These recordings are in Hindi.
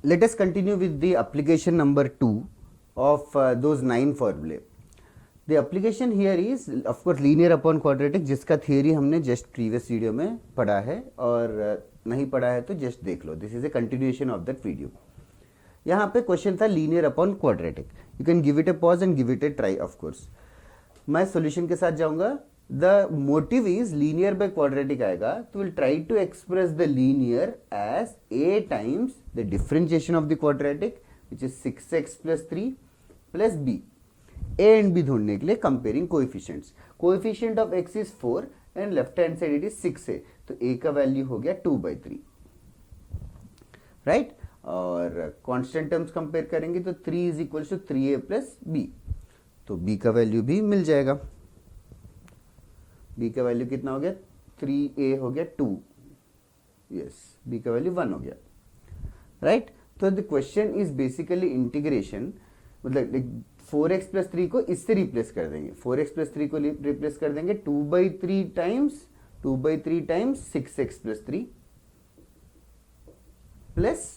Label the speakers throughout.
Speaker 1: let us continue with the application number 2 of those 9 formulae. The application here is of course linear upon quadratic, जिसका theory हमने just previous video में पढ़ा है, और नहीं पढ़ा है तो just देख लो. This is a continuation of that video. यहाँ पे क्वेश्चन था linear upon quadratic. You can give it a pause and give it a try. Of course मैं सॉल्यूशन के साथ जाऊंगा. The motive is linear by quadratic आएगा तो will try to express the linear as a times the differentiation of the quadratic which is 6x plus 3 plus b. a and b ढूंढने के लिए comparing coefficients. Coefficient of x is 4 and left hand side it is 6 है, तो a का वैल्यू हो गया 2/3, राइट. और कांस्टेंट टर्म्स कंपेयर करेंगे तो 3 is equal to 3a plus b, तो b का वैल्यू भी मिल जाएगा. b का वैल्यू कितना हो गया? 3a हो गया 2, यस, b का वैल्यू 1 हो गया, राइट. तो the question is basically integration, मतलब 4x प्लस 3 को इससे रिप्लेस कर देंगे. 4x प्लस 3 को रिप्लेस कर देंगे 2/3 times 6x plus 3 plus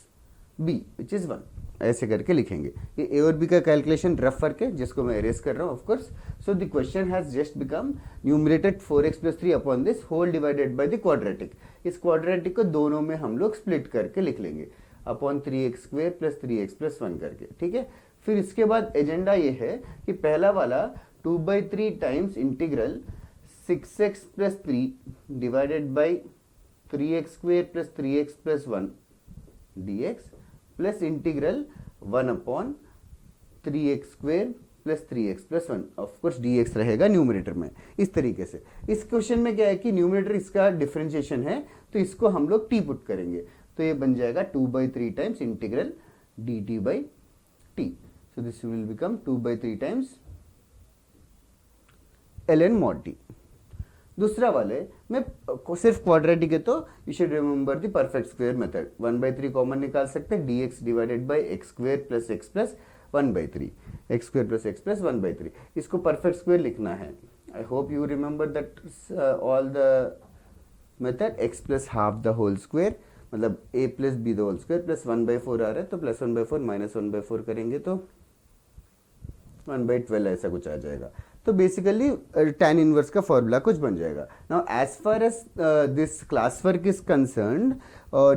Speaker 1: b which is 1. ऐसे करके लिखेंगे. ये a और b का कैलकुलेशन रफ वर्क है जिसको मैं एरेज कर रहा हूँ of course. So the question has just become numerated 4x plus 3 upon this whole divided by the quadratic. इस क्वाड्रेटिक को दोनों में हम लोग स्प्लिट करके लिख लेंगे upon 3x square plus 3x plus 1 करके, ठीक है. फिर इसके बाद एजेंडा ये है कि पहला वाला 2/3 times integral 6x plus 3 divided by 3x square plus 3x plus 1 dx plus integral 1 upon 3x square plus 3x plus 1. Of course dx रहेगा न्यूमरेटर में. इस तरीके से इस क्वेश्चन में क्या है कि न्यूमरेटर इसका डिफरेंशिएशन है, तो इसको हम लोग t पुट करेंगे, तो ये बन जाएगा 2/3 times integral dt by t. So this will become 2/3 times ln mod t. दूसरा वाले में सिर्फ क्वाड्रेटिक है तो you should remember the perfect square method. 1/3 common निकाल सकते हैं, dx divided by x square plus x plus 1/3, x square plus x plus 1/3. इसको परफेक्ट स्क्वायर लिखना है. I hope you remember that all the method. x plus half the whole square, मतलब a plus b the whole square plus 1/4 आ रहा है, तो प्लस 1/4 माइनस 1/4 करेंगे तो 1/12 ऐसा कुछ आ जाएगा. तो बेसिकली tan इनवर्स का फॉर्मूला कुछ बन जाएगा. Now as far as this class work is concerned,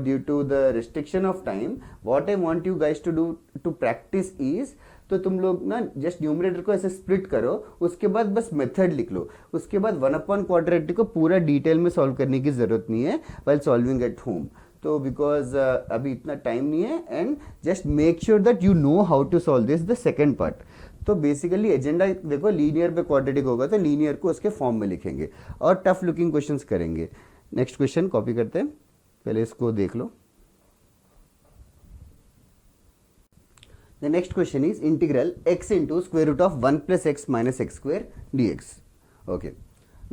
Speaker 1: due to the restriction of time, what I want you guys to do to practice is, तो तुम लोग ना जस्ट न्यूमरेटर को ऐसे स्प्लिट करो, उसके बाद बस मेथड लिख लो. उसके बाद 1 अपॉन क्वाड्रेटिक को पूरा डिटेल में सॉल्व करने की जरूरत नहीं है व्हाइल सॉल्विंग एट होम. तो बिकॉज अभी इतना टाइम नहीं है, and just make sure that you know how to solve this the second part. तो बेसिकली एजेंडा देखो, लीनियर पे क्वाड्रेटिक होगा तो लीनियर को उसके फॉर्म में लिखेंगे और टफ लुकिंग क्वेश्चंस करेंगे. नेक्स्ट क्वेश्चन कॉपी करते हैं, पहले इसको देख लो. The next question is integral x into square root of 1 plus x minus x square dx. Okay,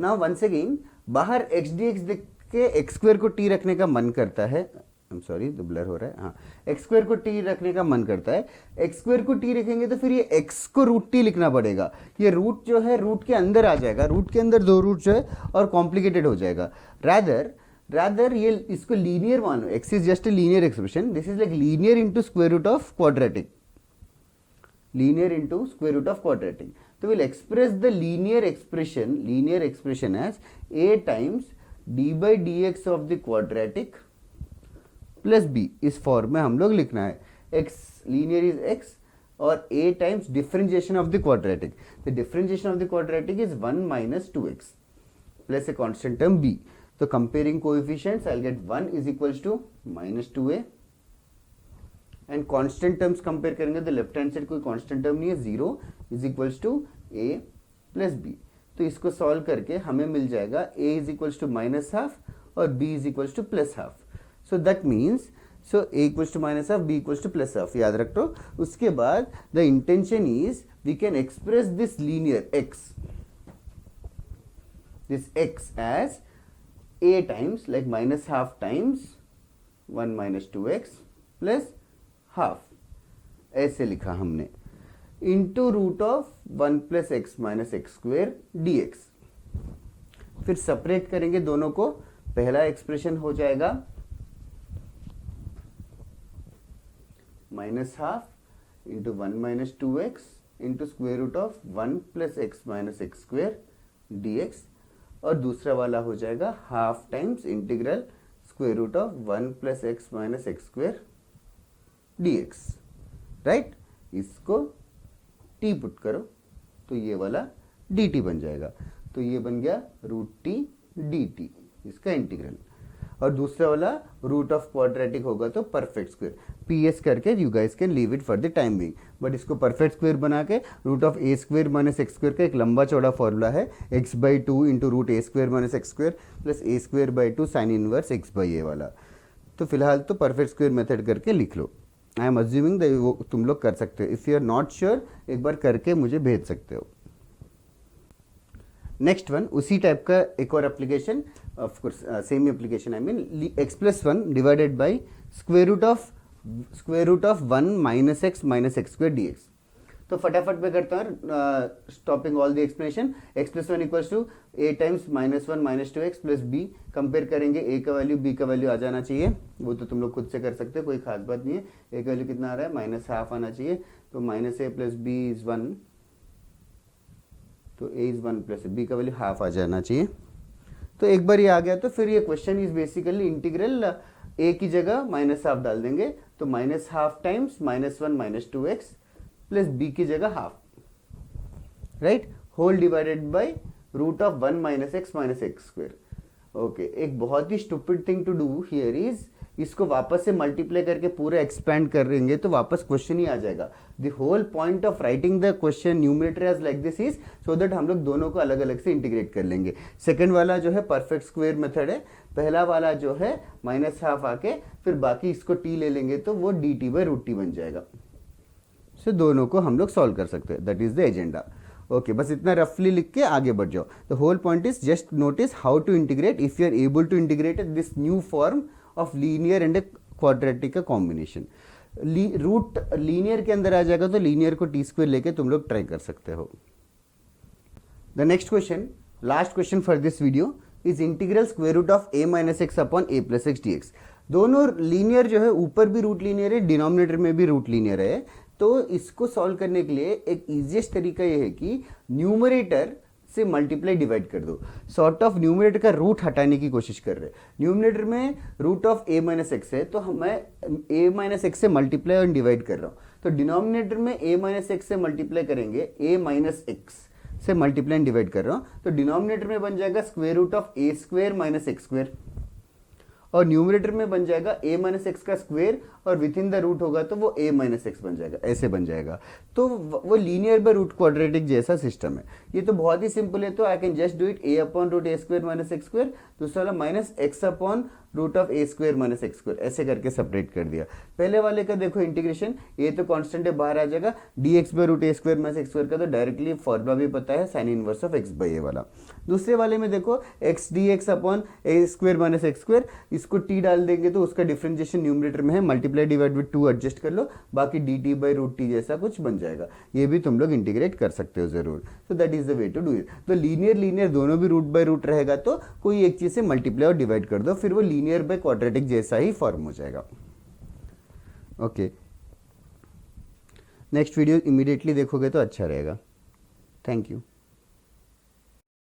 Speaker 1: now once again बाहर x dx देख के x स्क्वायर को t रखने का मन करता है. आई एम सॉरी, तो ब्लर हो रहा है. हाँ, एक्स स्क्वायर को टी रखने का मन करता है. एक्स स्क्वायर को टी रखेंगे तो फिर ये एक्स को रूट टी लिखना पड़ेगा. ये रूट जो है रूट के अंदर आ जाएगा, रूट के अंदर 2 रूट जो है और कॉम्प्लिकेटेड हो जाएगा. रादर ये इसको लीनियर मानो. X is just a linear expression. This is like linear into square root of quadratic. Linear into square root of quadratic. तो will express the linear expression as a times d by d x of the quadratic plus b. इस फॉर्म में हम लोग लिखना है. x लीनियर इज x और a times differentiation of the quadratic. The differentiation of the quadratic is 1 minus 2x plus a constant term b. तो comparing coefficients I will get 1 is equals to minus 2a, and constant terms compare करेंगे तो लेफ्ट हैंड साइड कोई कांस्टेंट टर्म नहीं है, 0 is equals to a plus b. तो इसको सॉल्व करके हमें मिल जाएगा a is equals to minus half और b is equals to plus half. So that means, so a equals to minus half, b equals to plus half. याद रखो. उसके बाद the intention is we can express this linear x, this x as a times like minus half times 1 minus 2x plus half. ऐसे लिखा हमने into root of 1 plus x minus x square dx. फिर सेपरेट करेंगे दोनों को. पहला एक्सप्रेशन हो जाएगा minus half into 1 minus 2x into square root of 1 plus x minus x square dx, और दूसरा वाला हो जाएगा half times integral square root of 1 plus x minus x square dx, right. इसको t पुट करो तो ये वाला dt बन जाएगा, तो ये बन गया रूट टी dt इसका इंटीग्रल, और दूसरा वाला रूट ऑफ क्वाड्रेटिक होगा तो परफेक्ट स्क्वायर, PS करके you guys can leave it for the time being, but इसको परफेक्ट स्क्वायर बना के root of a square minus x square का एक लंबा चौड़ा फॉर्मूला है x/2 into root a square minus x square plus a square by 2 sine inverse x/a वाला। तो फिलहाल तो परफेक्ट स्क्वायर मेथड करके लिख लो। आई एम अज्यूमिंग वो तुम लोग कर सकते हो। If you are not sure एक बार करके मुझे भेज सकते हो। नेक्स्ट वन उसी टाइप का एक और application, of course same application, I mean x+1 divided by square root of 1 minus x square dx। तो फटाफट मैं करता हूँ stopping all the explanation. x+1 equals to a times -1 minus 2x plus b, compare करेंगे a का वैल्यू b का वैल्यू आ जाना चाहिए, वो तो तुम लोग खुद से कर सकते हो, कोई खास बात नहीं है। a का वैल्यू कितना आ रहा है, -हाफ आना चाहिए, तो -a प्लस b इज 1, तो a इज 1 प्लस b का वैल्यू हाफ आ जाना चाहिए। तो एक बार ये आ गया तो फिर ये question is basically integral a की जगह -हाफ डाल देंगे, तो -half times -1 minus 2x plus b की जगह half, right, whole divided by root of 1 minus x square. Okay, एक बहुत ही stupid thing to do here is, इसको वापस से मल्टीप्लाई करके पूरा एक्सपैंड करेंगे तो वापस क्वेश्चन ही आ जाएगा। The whole point of writing the question numerator as like this is so that हम लोग दोनों को अलग अलग से इंटीग्रेट कर लेंगे। सेकंड वाला जो है परफेक्ट स्क्वायर मेथड है, पहला वाला जो है -हाफ आके फिर बाकी इसको t ले लेंगे तो वो dt बाई रूट टी बन जाएगा। सो दोनों को हम लोग सॉल्व कर सकते हैं, that is the agenda. Okay, बस इतना रफली लिख के आगे बढ़ जाओ। The whole point is just notice how to integrate if you are able to integrate this new form of linear and quadratic का कॉम्बिनेशन। रूट लीनियर के अंदर आ जाएगा तो लीनियर को टी स्क्वायर लेके तुम लोग ट्राई कर सकते हो। The next question, last question for this video is integral square root of a minus x upon a plus x dx। दोनों लीनियर जो है, ऊपर भी रूट लीनियर है, डिनोमिनेटर में भी रूट लीनियर है। तो इसको सॉल्व करने के लिए एक इजीएस्ट तरीका ये है कि न्यूमरेटर से मल्टीप्लाई डिवाइड कर दो। सॉर्ट ऑफ न्यूमरेटर का रूट हटाने की कोशिश कर रहे हैं। न्यूमरेटर में root of a minus x है, तो मैं a माइनस एक्स से मल्टीप्लाई और डिवाइड कर रहा हूँ। तो डिनोमिनेटर में a माइनस एक्स से मल्टीप्लाई करेंगे, a माइनस एक्स से मल्टीप्लाई डिवाइड कर रहा हूँ, तो डिनोमिनेटर में बन जाएगा square root of a square minus x square, और न्यूमरेटर में बन जाएगा a माइनस एक्स का स्क्वायर, और विद इन द रूट होगा तो वो a माइनस एक्स बन जाएगा, ऐसे बन जाएगा। तो वो लीनियर बाय रूट क्वाड्रेटिक जैसा सिस्टम है। ये तो बहुत ही सिंपल है, तो I can just do it a upon root a square minus x square, दूसरा वाला minus x upon root of a square minus x square, ऐसे करके सेपरेट कर दिया। पहले वाले का देखो इंटीग्रेशन, ये तो कांस्टेंट है, बाहर आ जाएगा, dx by root a square minus x square का तो डायरेक्टली फॉर्मूला भी पता है, sine inverse of x by a वाला। दूसरे वाले में देखो x dx upon a square minus x square, इसको t डाल देंगे तो उसका डिफरेंशिएशन न्यूमरेटर में है, मल्टीप्लाई डिवाइड विद 2 एडजस्ट कर लो, बाकी dt बाय रूट टी जैसा कुछ बन जाएगा। ये भी तुम लोग इंटीग्रेट कर सकते हो जरूर। तो that is the way to do it. तो लीनियर दोनों भी रूट बाय रूट रहेगा, तो कोई एक चीज से मल्टीप्लाई और डिवाइड कर दो, फिर वो लीनियर बाय क्वाड्रेटिक जैसा ही फॉर्म हो जाएगा। ओके, नेक्स्ट वीडियो इमीडिएटली देखोगे तो अच्छा रहेगा। Thank you.